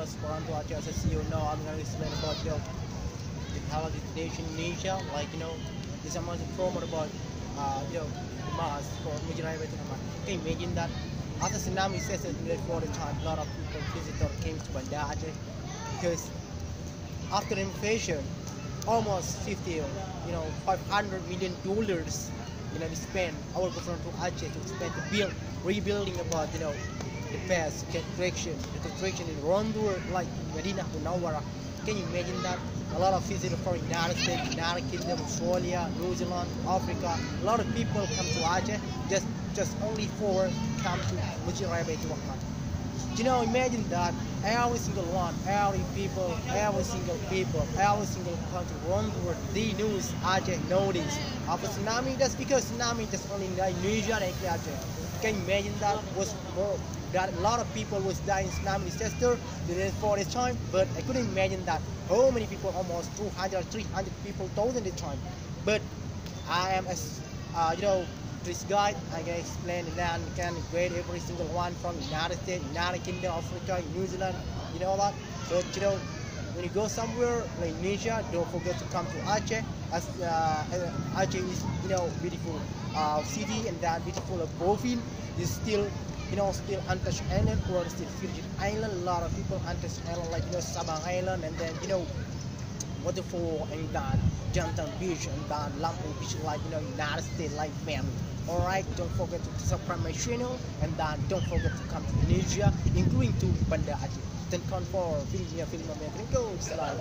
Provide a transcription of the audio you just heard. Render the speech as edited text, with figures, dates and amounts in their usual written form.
viewers, Toronto Aceh. As you know, I'm going to explain about the holiday nation Indonesia. Like this I'm going to promote about the mosque for Masjid Raya. Can you imagine that? After tsunami says for the time, a lot of people visitors came to Banda Aceh because after inflation, almost 500 million dollars, we spend our government to Aceh to spend to build, rebuilding about, the past the construction in around the world, like Medina, Munawwara. Can you imagine that? A lot of visitors from United States, United Kingdom, Australia, New Zealand, Africa. A lot of people come to Aceh just only for come to Masjid Raya baiturrahman. Imagine that every single one, every single people, every single country around the world, they know Aceh, know this. After tsunami, that's because tsunami just only in Indonesia and Aceh. Can you imagine that? Was more that a lot of people was dying in tsunami disaster for this time, but I couldn't imagine that how many people, almost 200, 300 people, thousand this time. But I am as this guide, I can explain and can grade every single one from United States, United Kingdom, Africa, New Zealand, that. But when you go somewhere like Indonesia, don't forget to come to Aceh. As Aceh is beautiful city, and that beautiful province is still still untouched island, or still Virgin Island. A lot of people untouched island like Sabang Island, and then waterfall, and then Jantan Beach, and then Lampung Beach, like United States, like family. Alright, don't forget to subscribe my channel, and then don't forget to come to Indonesia, including to Banda Aceh. Then come for film American. Go, Setelah.